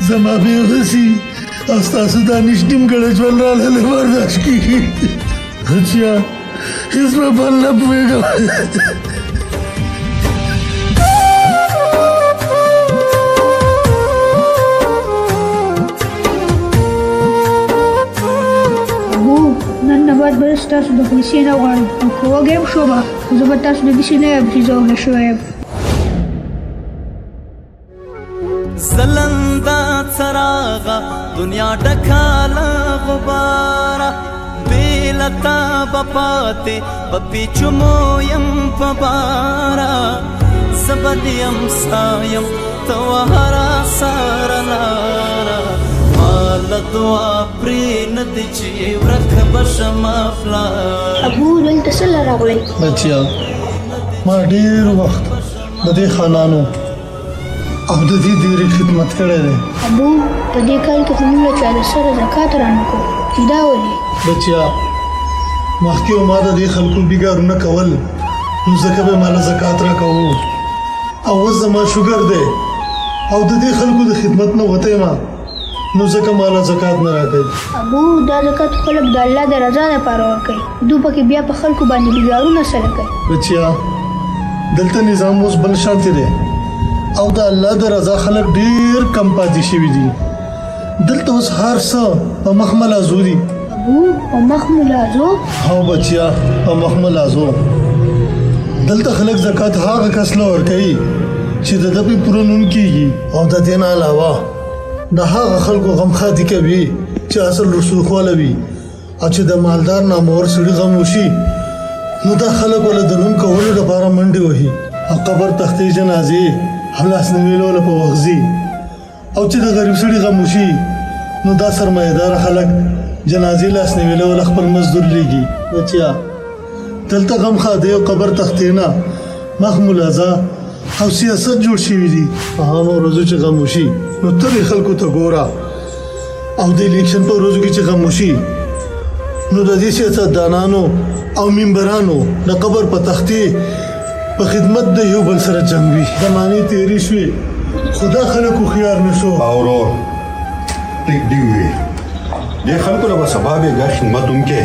زما بېوسي او ستاسو دا نشټیم ګړه ژوند راله نه برداشت کېږي بچیا هېڅ په بل نه پوهېږم نن نه بعد به ستاسو د پیسې نه غواړم او که وږی یم شو به خو زه به تاسو د داسې نه یم چې زه وږی شوی یم زلنده څراغه دنیا ډکه له غباره بې له تا به پاتې په پیچمو یم په باره زه به د یم ستا یم ته وهره ساره لاره ماله دعا پرې نه دی چې ورک به شمه پلار ابو دلته څه له راغلی بچیا ما ډېر وخت د دې خانانو او د دې ډېرې خدمت کړی دی ابو په دې کال کې خو موږ له چا د سره زکات رانه کړو چې دا ولې بچیا مخکې ما د دې خلکو بیګارونه کول نو ځکه به ماله زکات راکوو او اوس زما شوګر دی او د دې خلکو د خدمت نه وتی ما نو ځکه ماله زکات نه راکوي ابو دا زکات خلک د الله د رضا لپاره ورکوي دوی پکې بیا په خلکو باندې بیګارونه سره کوي بچیا دلته نظام اوس بل شانتې دی او د الله د رضا خلک ډېر کم پاتې شوي دي دلته اوس هر څه په مخ ملازو دي ابو په مخ ملازو هو بچیا په مخ ملازو دلته خلک زکات هغه کس له ورکوي چې د ده پې پوره نوم کېږي او د دې نه علاوه د هغه خلکو غمخادي کوي چې اصل رسوخواله وي او چې د مالدار نامور سړي غم وشي نو دا خلک وله د نوم کولو لپاره منډې وهي او قبر تختې جنازې هم لاسنیویلو له په وغځي او چې د غریب سړي غم وشي نو دا سرمایه‌داره خلک جنازې لاسنیویلو له خپل مزدور لیږي بچیا دلته غمخادۍ او قبر تختې نه مخ ملازه او سیاست جوړ شوي دي په هغو ورځو چې غم وشي نو ته دې خلکو ته ګوره او د الیکشن په ورځو کې چې غم وشي نو د دې سیاستدانانو او ممبرانو د قبر په تختې په خدمت د یو بل سره جنګ وي زمانې تېرې شوې خو دا خلک هوښیار نه شو ورور پرېږدي وي دې خلکو له به سبا بېګا خدمت هم کې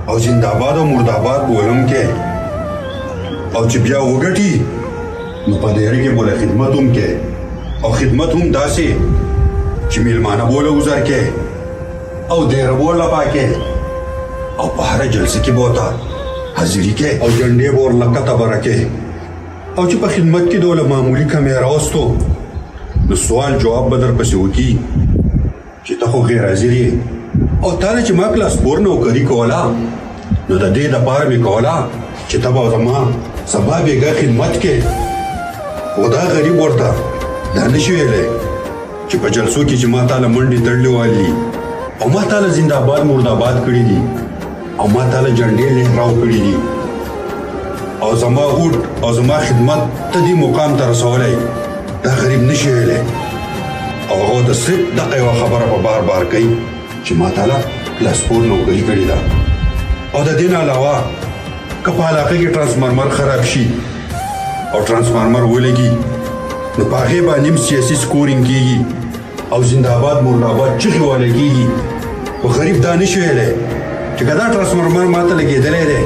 او زنده‌باد او مرده‌باد به هم کې او چې بیا وګټي نو په دې کې بوله خدمت هم کې او خدمت هم داسې چې میلمانه بوله گزار کې او دیره بوله پاکې او په هره جلسه کې بوته حاضري کې او جنډې بور لکته برکې او چې په خدمت کې دوله معمولی کمې راوستو نو سوال جواب به درپسې وکړي چې ته خو غیر حاضر یې او تا نه چې ما کلاس پور نوکري کوله نو د دې دپاره مې کوله چې ته به زما سبا بېګا خدمت کې خو دا غریب ورته دا نشي ویلی چې په جلسو کې چې ما تاله منډې تړلې والي او ما تاله زنده‌باد مرده‌باد کړي دي او ما تاله جنډې لهراو کړي دي او زما هوډ او زما خدمت ته دې مقام ته رسولی دا غریب نشي ویلی او هغه د صرف دغه یوه خبره په بار بار کوي چې ما تاله کلاس فور نوکري کړې ده او د دې نه علاوه که په علاقه کې ټرانسفارمر خراب شي او ټرانسفارمر ولګي نو په هغې باندې هم سیاسي سکورینګ کېږي او زنده‌باد مرده‌باد چغې والی کېږي خو غریب دا نشي ویلی چې که دا ټرانسفارمر ما ته لګېدلی دی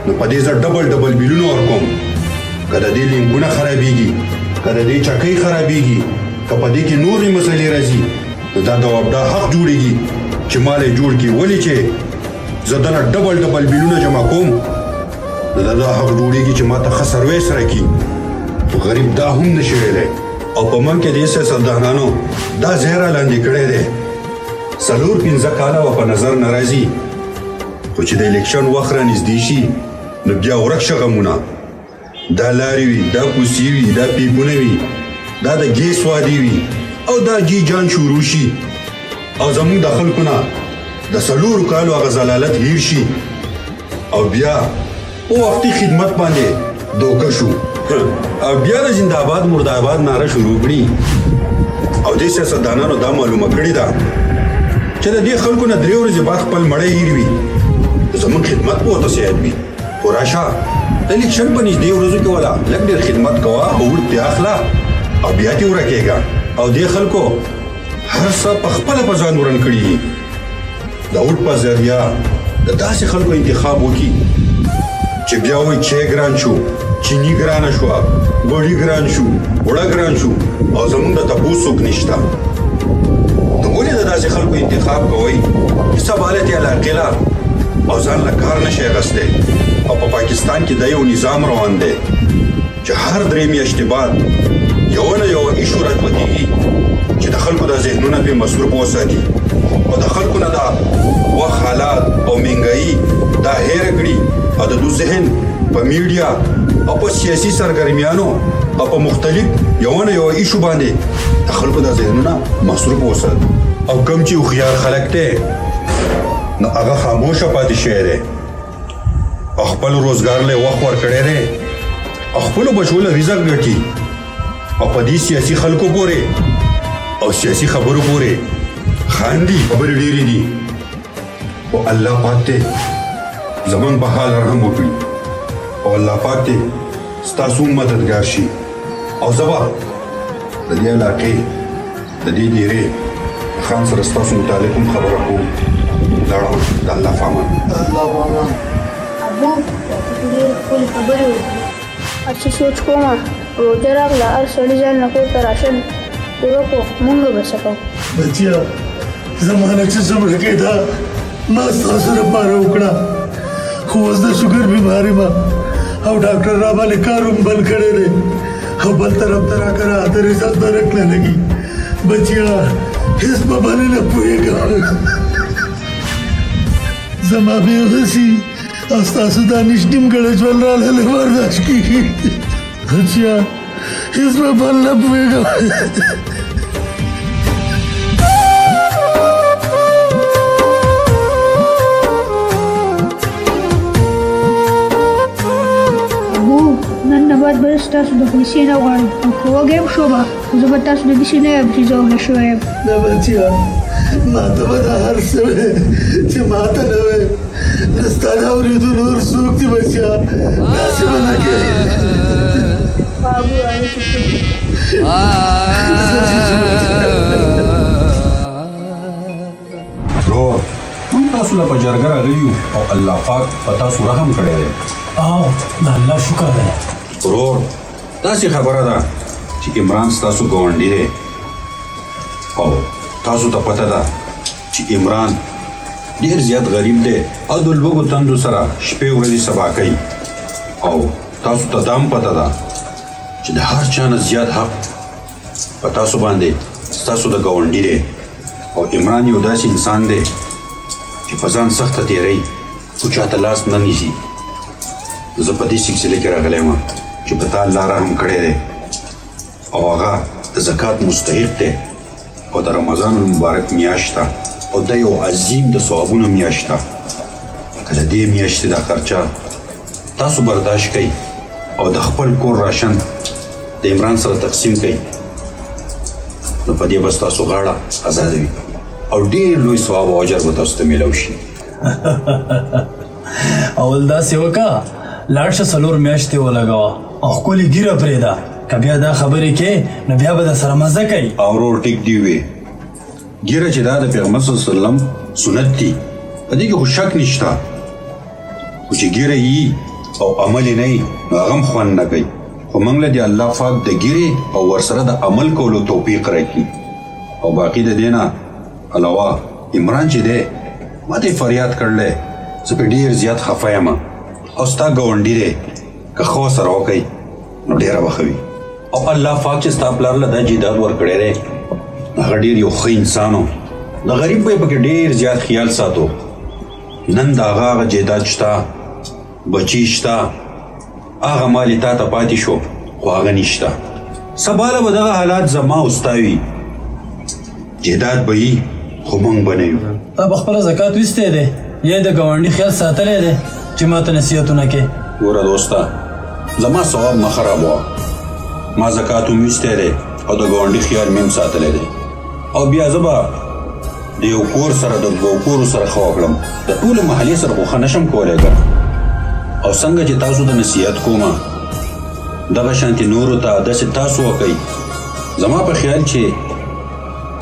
نو په دې زه ډبل ډبل بیلونه ورکوم که د دې لینکونه خرابېږي که د دې چکۍ خرابېږي که په دې کې نورې مسلې راځي نو دا د وبدا حق جوړېږي چې مال یې جوړ کړي ولې چې زه دله ډبل ډبل بیلونه جمع کوم نو دا حق جوړېږي چې ما ته ښه سرویس راکړي غریب دا هم نشي ویلی او په من کې دې سیاستدانانو دا ځای را لاندې کړی دی 4-5 کاله به په نظر نه راځي خو چې د الیکشن وخت را نږدې شي نو بیا ورک شه غمونه دا لارې وي دا کوڅې وي دا پیپونه وي دا د ګیس وادي وي او دا جی جان شروع شي او زموږ د خلکو نه د 4 کالو هغه ضلالت هیر شي او بیا په وختي خدمت باندې دوکه شو او بیا د زنده‌باد مرده‌باد ناره شروع کړي او دې سیاستدانانو دا معلومه کړې ده چې د دې خلکو نه 3 ورځې بعد خپل مړی هیر وي زموږ خدمت به ورته صحت وي خو راشه د الیکشن په نږدې ورځو کې ولا لږ ډېر خدمت کوه او وړ پرې اخله او بیا دې ورکېږه او دې خلکو هر څه په خپله په ځان ورن کړي دي د اوټ په ذریعه د داسې خلکو انتخاب وکړي چې بیا وایي چای ګران شو چینی ګرانه شوه غوړي ګران شو وړه ګران شو او زمونږ د تپوس څوک نشته ته ولې د داسې خلکو انتخاب کوئ چې څه بالت یې علاقې له او ځان له کار نشي اخیستی او په پاکستان کې د یو نظام روان دی چې هر درې میاشتې بعد یوه نه یوه ایشو راجمعېږي چې د خلکو د ذهنونه پرې مصروف وساتي او د خلکو نه دا وخت حالات او مهنګایي دا هېره کړي او د دوی ذهن په میډیا او په سیاسي سرګرمیانو او په مختلف یوه نه یوه ایشو باندې د خلکو د ذهنونه مصروف وساتي او کوم چې هوښیار خلک دی نو هغه خاموشه پاتې شوی دی او خپل روزګار له وخت ورکړی دی او خپلو بچو له رزق ګټي او په دې سیاسي خلکو پورې او سیاسي خبرو پورې خاندي خبرې ډېرې دي او الله پاک ته زمونږ په حال رحم وکړي او الله پاک ته ستاسو مددګار شي او زه به د دې علاقې د دې ډېرې خان سره ستاسو متعلق هم خبره کوم لاړم د الله په امان الله په امان ابو ډېرې ښکلې خبرې وکړې هر څه سوچ کومه روژه راغله هر سړي ځان نه کور ته راشن پوره کړو مونږ به څه کوو بچیا زمانه چې څومره کېده ما ستاسو لپاره وکړه خو اوس د شوګر بیماري ما او ډاکټر را باندې کار هم بند کړی دی او بل طرف ته راکړه د رضا درک نه لګي بچیا هېڅ په باندې نه پوهېږم زما بېغسي او ستاسو دا نشنیم ګړه ژوند راله برداشت کېږي بچیا هېڅ په باندې نه پوهېږم نن نه بعد به ستاسو د پیسې نه غواړم او که وږی هم شو به خو زه به تاسو د داسې نه یم چې زه وږی شوی یم نه بچیا ما ته به دا هر څه وې چې ما ته نه وې نه ستا نه اورېدو نور څوک دي بچیا داسې به نه کوې بابو ورور موږ تاسو له په جرګه راغلي یو او الله پاک په تاسو رحم کړی دی او د الله شکر دی ورور داسې خبره ده چې عمران ستاسو ګاونډي دی او تاسو ته پته ده چې عمران ډېر زیات غریب دی او د لوږو تندو سره شپې ورځې سبا کوي او تاسو ته دا هم پته ده چې د هر چا نه زیات حق په تاسو باندې ستاسو د ګاونډي دی او عمران یو داسې انسان دی چې په ځان سخته تېروي خو چاته لاس نه نیسي زه په دې سلسله کې راغلی یم چې په تا الله رحم کړی دی او هغه د زکات مستحق دی او د رمضان المبارک میاشت ده او د یو عظیم د ثوابونو میاشت ده که د دې میاشتې دا خرچه تاسو برداشت کوئ او د خپل کور راشن د عمران سره تقسیم کوئ نو په دې به ستاسو غاړه ازاده وي او ډېر لوی ثواب او اجر به تاسو ته میلاو شي اول داسې وکړه لاړ شه څلور میاشتې ولګوه او ښکلې ږیره پرېږده که بیا دا خبرې کې نو بیا به در سره مزه کوي او ورور ټیک دی وې ږیره چې دا د پیغمبر صلی الله علیه وسلم سنت دي په دې کې خو شک نشته خو چې ږیره یي او عمل یې نه وي نو هغه هم خوند نه کوي خو موږ له دې الله پاک د ږیرې او ورسره د عمل کولو توفیق راکړي او باقي د دې نه علاوه عمران چې دی ما ته فریاد کړلی زه پرې ډېر زیات خفه یم او ستا ګاونډي دی که ښه سره وکئ نو ډېره به ښه وي او الله پاک چې ستا پلار له دا جیداد ورکړی دی هغه ډېر یو ښه انسان و د غریب به یې پکې ډېر زیات خیال ساتو نن د هغه جیداد شته بچي شته هغه مال یې تا ته پاتې شو خو هغه نشته سبا له به دغه حالات زما او ستا وي جیداد به وي خو موږ به نه یو تا به خپله زکات ویستی دی یا د ګاونډي خیال ساتلی دی چې ما ته نصیحتونه کې ګوره دوسته زما ثواب مه خرابوه ما زکات هم ویستی دی او د ګاونډي خیال مې هم ساتلی دی او بیا زه به د یو کور سره د دوو کورو سره ښه وکړم د ټولو محلې سره خو ښه نشم کولی که او څنګه چې تاسو ته نصیحت کومه دغه شانتې نورو ته داسې تاسو وکئ زما په خیال چې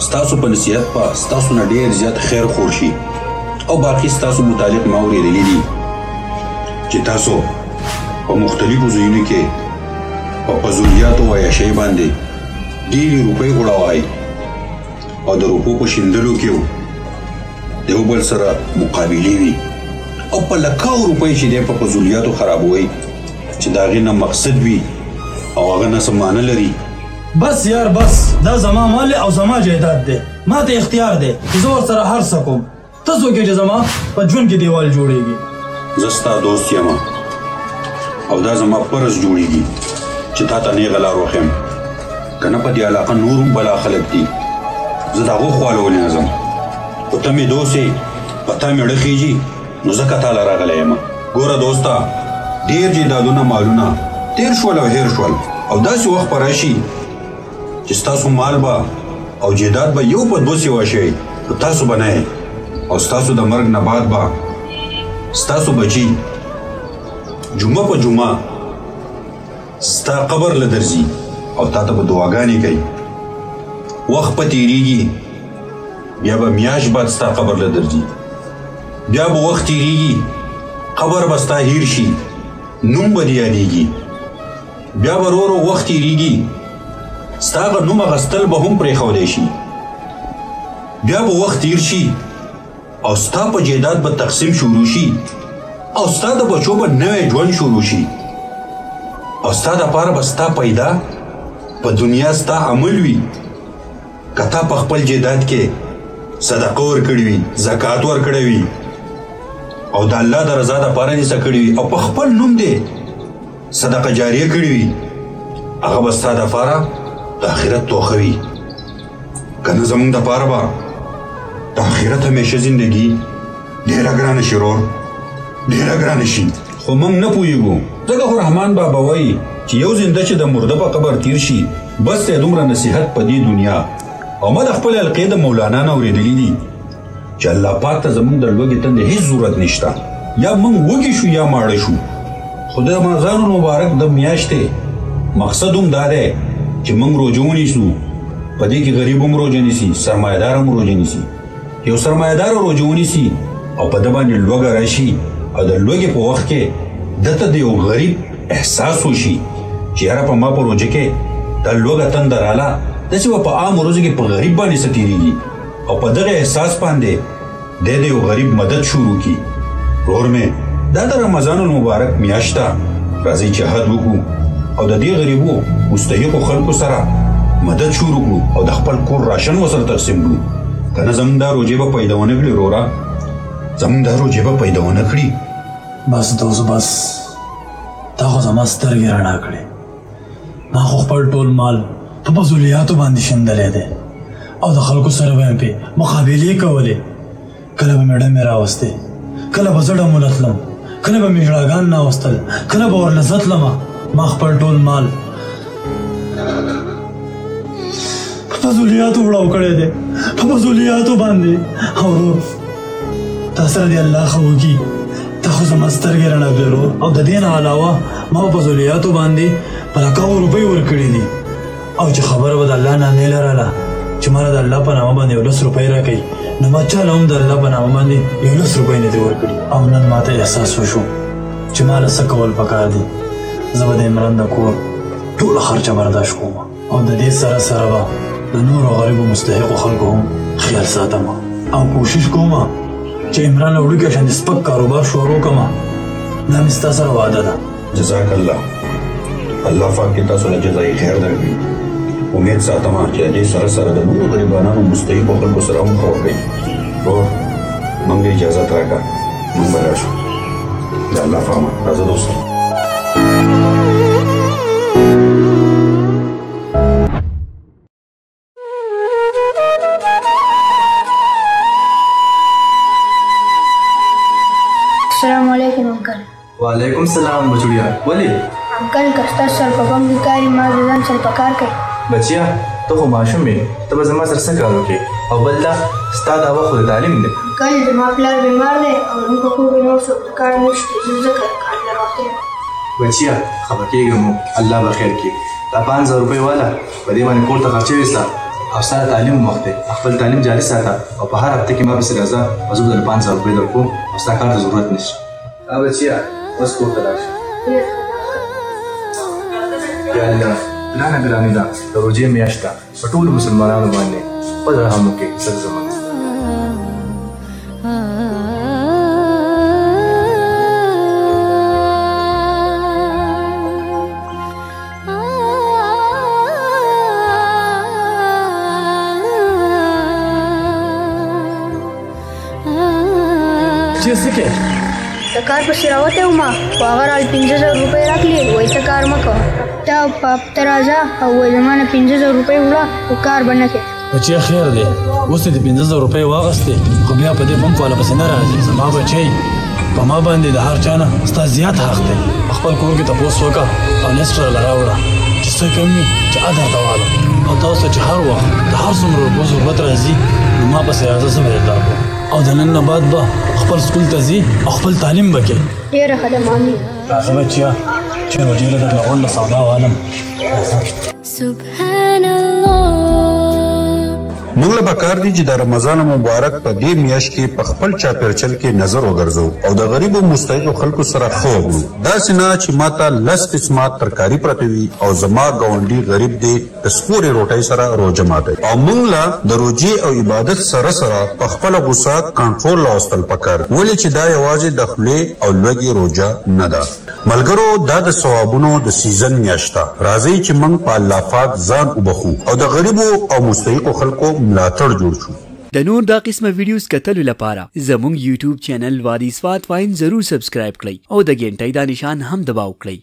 ستاسو په نصیحت په ستاسو نه ډېر زیات خیر خور شي او باقي ستاسو متعلق ما اورېدلي دي چې تاسو په مختلفو ځایونو کې په فضولیاتو او عیاشۍ باندې ډېرې روپۍ غوړوئ او د روپو په شیندلو کې د یو بل سره مقابلې وي او په لکاو روپۍ چې دی په فضولیاتو خرابوئ چې د هغې نه مقصد وي او هغه نه څه معنی لري. بس یار بس، دا زما مال او زما جایداد دی، ما ته اختیار دی چې زه ورسره هر څه کوم. ته څوک یې چې زما په ژوند کې دیوال جوړېږي؟ زه ستا دوست یم او دا زما فرض جوړېږي چې تا ته نیغه لار وښیم، که نه په دې علاقه نور هم بلا خلک دي، زه د هغو خوالولې نه ځم. خو ته مې دوست یې، په تا مې زړه خېږي، نو ځکه تاله راغلی یم. ګوره دوسته، ډېر جیدادونه مالونه تېر شول او هېر شول او داسې وخت به راشي چې ستاسو مال به او جیداد به یو په دوه سوه شي، خو تاسو به نه او ستاسو د مرګ نه بعد به ستاسو بچي جمعه په جمعه ستا قبر له درځي او تا ته به دعاګانې کوي. وخت په تېرېږي، بیا به میاشت بعد ستا قبر له درځي، بیا به وخت تېرېږي، قبر به ستا هیر شي، نوم به دې یادېږي، بیا به ورو ورو وخت تېرېږي، ستا هغه نوم اخیستل به هم پرېښودی شي، بیا به وخت تېر شي او ستا په جیداد به تقسیم شروع شي او ستا د بچو به نوی ژوند شروع شي او ستا دپاره به ستا پیدا په دنیا ستا عمل وي. که تا په خپل جیداد کې صدقه ورکړې وي، زکات ورکړی وي او د الله د رضا دپاره دې څه کړي وي او په خپل نوم دې صدقه جاریه کړې وي، هغه به ستا دپاره د آخرت توښه وي. که نه زموږ دپاره به د آخرت همیشه زندګي ډېره ګرانه شي ورور، ډېره ګرانه شي. خو موږ نه پوهېږو، ځکه خو رحمان بابا وایي چې یو زنده چې د مرده په قبر تیر شي بس دی دومره نصیحت په دې دنیا. او ما د خپل حلقې د مولانا نه اورېدلي دي چې الله پاک ته زموږ د لوږې تندې هېڅ ضرورت نشته، یا موږ وږي شو یا ماړه شو. خو د رمضان المبارک د میاشتې مقصد هم دا دی چې موږ روژه ونیسو، په دې کې غریب هم روژه نیسي، سرمایهدار هم روژه نیسي. یو سرمایهدار روژه ونیسي او په ده باندې لوږه راشي او د لوږې په وخت کې دته د یو غریب احساس وشي چې یاره په ما په روژه کې دا لوږه تنده راله، داسې به په عام ورځو کې په غریب باندې څه تېرېږي او په دغه احساس باندې دی د یو غریب مدد شروع کړي. ورور مې، دا د رمضان المبارک میاشت ده، راځئ چې حد وکړو او د دې غریبو مستحقو خلکو سره مدد شروع کړو او د خپل کور راشن ورسره تقسیم کړو. که نه زموږ دا روژې به پیدا ونه کړي وروره، زموږ دا روژې به پیدا ونه کړي. بس دوست بس، تا خو زما سترګې رڼا کړې. ما خو خپل ټول مال په فضولیاتو باندې شیندلی دی او د خلکو سره به مې پې مقابلې کولې. کله به مې ډمې راوستې، کله به زه ډمونه تلم، کله به مې ژړاګان ناوستل، کله به ورله زه تلمه. ما خپل ټول مال په فضولیاتو وړاو کړی دی، په فضولیاتو باندې. او ورور، تا سره دې الله ښه وکړي، تا خو زما سترګې رڼا کړې ورور. او د دې نه علاوه ما په فضولیاتو باندې په لکاو روپۍ ورکړي دي او چې خبره به د الله نامې لرله چې ما له د الله په نامه باندې 10 روپۍ راکوي، نو ما چاله هم د الله په نامه باندې 11 روپۍ نه دي ورکړي. او نن ما ته احساس وشو چې ما له څه کول پکار دي. زه به د عمران د کور ټوله خرچه برداشت کوم او د دې سره سره به د نورو غریبو مستحقو خلکو هم خیال ساتم او کوشش کوم چې عمران له وړوکي شان د سپک کاروبار شروع کړم. دا مې ستا سره وعده ده. جزاک الله، الله پاک دې تاسو له جزای خیر درکړي. امید ساتم چې دې سره سره د نورو غریبانو مستحقو خلکو سره هم ښه وکړئ. ورور، موږ ته اجازت راکړه، موږ به راشو. د الله په امان، راځه دوست. السلام علیکم انکل. وعلیکم السلام بچوړیا. ولې انکل که ستاسو سره په بم کې کاري ما د ځان سره په کار کوي. بچیا ته خو ماشوم یې، ته به زما سره څه کار وکړې؟ او بل دا ستا دا وخت خو د تعلیم دی. انکل زما پلار بیمار دی او زموږ په کور کې نور څوک د کار نشته، زه ځکه کار ته راغلی یم. بچیا خفه کېږم، الله به خیر کړي. دا 5,000 روپۍ والا په دې باندې کور ته خرچې وسته او ستا تعلیم هم وخت دی خپل تعلیم جاري ساته او په هر هفته کې ما پسې راځه او زه به درله 5,000 روپۍ درکوم او ستا کار ته ضرورت نشي بچیه اوس کور ته لاړ شي یا الله ګرانه ګرانې ده د روژې میاشت ده په ټولو مسلمانانو باندې خپل رحم وکړي سر زموږ د کار پسې راوتی وم خو هغه رال 15,000 روپۍ راکړې وایي ته کار مه کوه ته په هفته راځه او وایي زما نه 15,000 روپۍ وړه خو کار به نه کوې بچی خیر دی اوس دې 15,000 روپۍ واغستې خو بیا په دې پمپ والا پسې نه راځي زما بچی په ما باندې د هر چا نه ستا زیات حق دی خپل کور کې تپوس وکړه او لیسټ راله راوړه چې څه کم وي چې درته واله او تاسو چې هر وخت د هر څومره روپو ضرورت راځي نو ما پسې راځه زه به یې درکړم او د نن نه بعد به خپل سکول ته ځي او خپل تعلیم به کوي ډېره ښه ده مامي راځه بچیه چې روژې له درله غونډه سودا والم سبحان الله موږ له پکار دي چې د رمضان مبارک په دې میاشت کې په خپل چاپیرچل کې نظر وګرځو او د غریبو مستحقو خلکو سره ښه وکړو داسې نه چې ماته لس قسمه ترکاري پرته وي او زما ګاونډي غریب دی د سپورې روټۍ سره روژه ماتوي او موږ له د روژې او عبادت سره سره په خپله غوسه کنټرول راوستل پکار ولې چې دا یوازې د خولې او لوږې روژه نه ده ملګرو دا د ثوابونو د سیزن میاشت ده راځئ چې موږ په الله پاک ځان وبخو او د غریبو او مستحقو خلکو ملاتړ جوړ شو د نور دا قسمه ویډیوز کتلو لپاره زموږ یوټیوب چینل وادي سوات واین ضرور سبسکرایب کړئ او د ګنټۍ دا نشان هم دباو کړئ